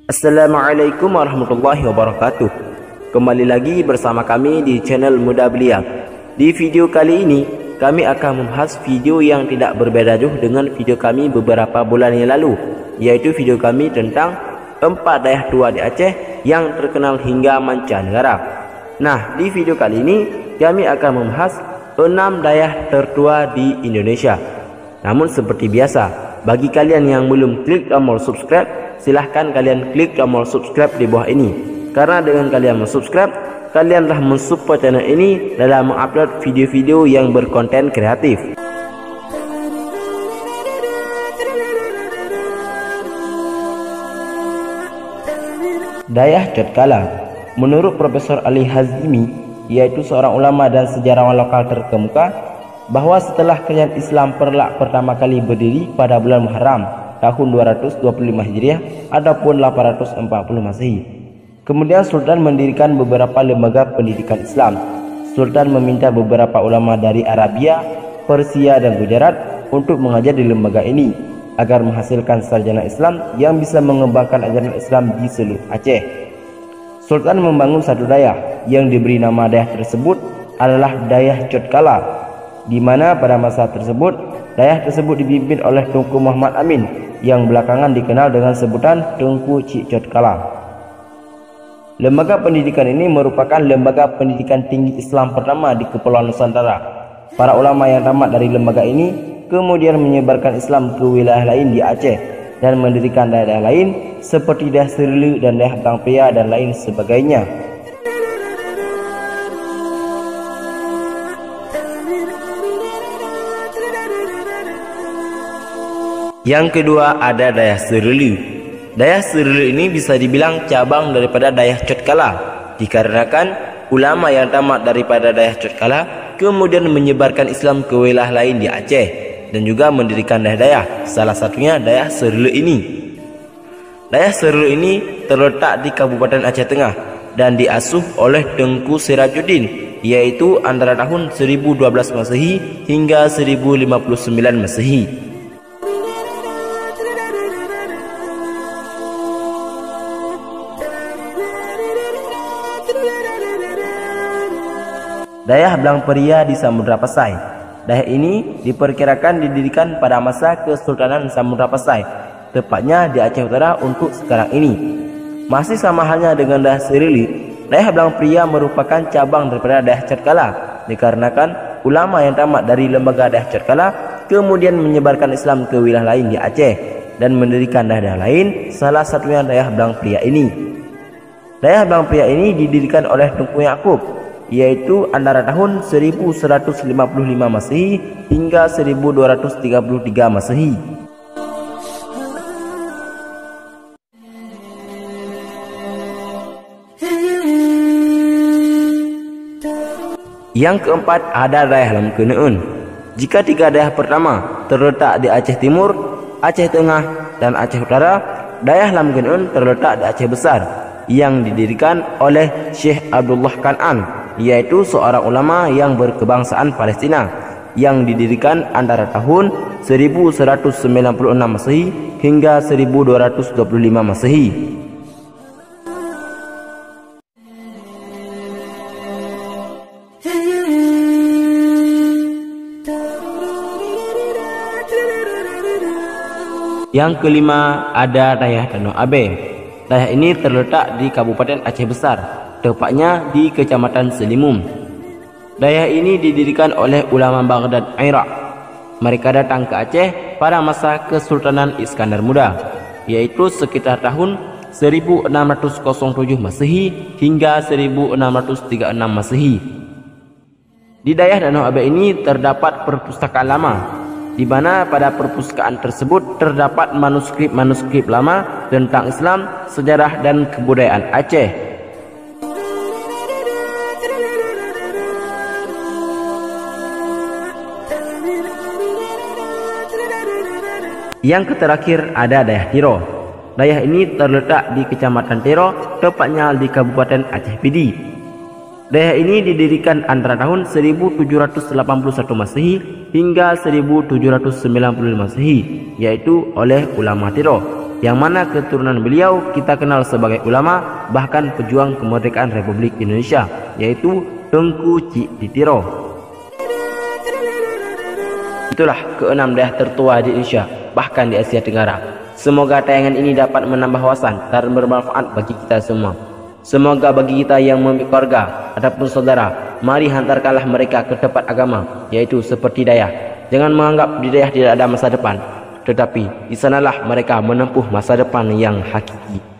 Assalamualaikum warahmatullahi wabarakatuh. Kembali lagi bersama kami di channel Muda Belia. Di video kali ini kami akan membahas video yang tidak berbeda jauh dengan video kami beberapa bulan yang lalu, yaitu video kami tentang 4 daerah tua di Aceh yang terkenal hingga mancanegara. Nah, di video kali ini kami akan membahas 6 daerah tertua di Indonesia. Namun seperti biasa, bagi kalian yang belum klik tombol subscribe, silahkan kalian klik tombol subscribe di bawah ini. Karena dengan kalian subscribe, kalian telah mensupport channel ini dalam mengupload video-video yang berkonten kreatif. Daerah Cotkala. Menurut Profesor Ali Hazimi, yaitu seorang ulama dan sejarawan lokal terkemuka, bahwa setelah kerajaan Islam Perlak pertama kali berdiri pada bulan Muharram tahun 225 Hijriah ataupun 840 Masehi. Kemudian Sultan mendirikan beberapa lembaga pendidikan Islam. Sultan meminta beberapa ulama dari Arabia, Persia dan Gujarat untuk mengajar di lembaga ini agar menghasilkan sarjana Islam yang bisa mengembangkan ajaran Islam di seluruh Aceh. Sultan membangun satu daerah yang diberi nama daerah tersebut adalah daerah Cotkala, di mana pada masa tersebut daerah tersebut dipimpin oleh Tunku Muhammad Amin yang belakangan dikenal dengan sebutan Tunku Cik Cotkala. Lembaga pendidikan ini merupakan lembaga pendidikan tinggi Islam pertama di Kepulauan Nusantara. Para ulama yang tamat dari lembaga ini kemudian menyebarkan Islam ke wilayah lain di Aceh dan mendirikan daerah lain seperti daerah Serlu dan daerah Bang Pria dan lain sebagainya. Yang kedua ada daerah Serlu. Daerah Serlu ini bisa dibilang cabang daripada daerah Cotkala, dikarenakan ulama yang tamat daripada daerah Cotkala kemudian menyebarkan Islam ke wilayah lain di Aceh dan juga mendirikan daerah-daerah, salah satunya daerah Serlu ini. Daerah Serlu ini terletak di Kabupaten Aceh Tengah dan diasuh oleh Tengku Sirajuddin, yaitu antara tahun 1012 Masehi hingga 1059 Masehi. Daerah Blang Peria di Samudra Pasai. Daerah ini diperkirakan didirikan pada masa Kesultanan Samudra Pasai, tepatnya di Aceh Utara untuk sekarang ini. Masih sama halnya dengan daerah Serlu, daerah Blang Peria merupakan cabang daripada daerah Cotkala, dikarenakan ulama yang tamat dari lembaga daerah Cotkala kemudian menyebarkan Islam ke wilayah lain di Aceh dan mendirikan daerah lain, salah satunya daerah Blang Peria ini. Daerah Blang Peria ini didirikan oleh Tunku Yakub, yaitu antara tahun 1155 Masehi hingga 1233 Masehi. Yang keempat ada daerah Lam Keneun. Jika 3 daerah pertama terletak di Aceh Timur, Aceh Tengah dan Aceh Utara, daerah Lam Keneun terletak di Aceh Besar yang didirikan oleh Syekh Abdullah Kan'an, yaitu seorang ulama yang berkebangsaan Palestina yang didirikan antara tahun 1196 Masehi hingga 1225 Masehi. Yang kelima ada daerah Danau Abe. Daerah ini terletak di Kabupaten Aceh Besar, tepatnya di Kecamatan Selimum. Daerah ini didirikan oleh ulama Baghdad, Iraq. Mereka datang ke Aceh pada masa Kesultanan Iskandar Muda, yaitu sekitar tahun 1607 Masehi hingga 1636 Masehi. Di daerah Danau Abe ini terdapat perpustakaan lama, di mana pada perpustakaan tersebut terdapat manuskrip-manuskrip lama tentang Islam, sejarah dan kebudayaan Aceh. Yang terakhir ada daerah Tiro. Daerah ini terletak di Kecamatan Tiro, tepatnya di Kabupaten Aceh Pidi. Daerah ini didirikan antara tahun 1781 Masehi hingga 1795 Masehi, yaitu oleh ulama Tiro. yang mana keturunan beliau kita kenal sebagai ulama, bahkan pejuang kemerdekaan Republik Indonesia, yaitu Tengku Cik Ditiro. Itulah keenam daerah tertua di Indonesia, bahkan di Asia Tenggara. Semoga tayangan ini dapat menambah wawasan dan bermanfaat bagi kita semua. Semoga bagi kita yang memiliki keluarga ataupun saudara, mari hantarkanlah mereka ke tempat agama, yaitu seperti Dayah. Jangan menganggap di Dayah tidak ada masa depan, tetapi di sanalah mereka menempuh masa depan yang hakiki.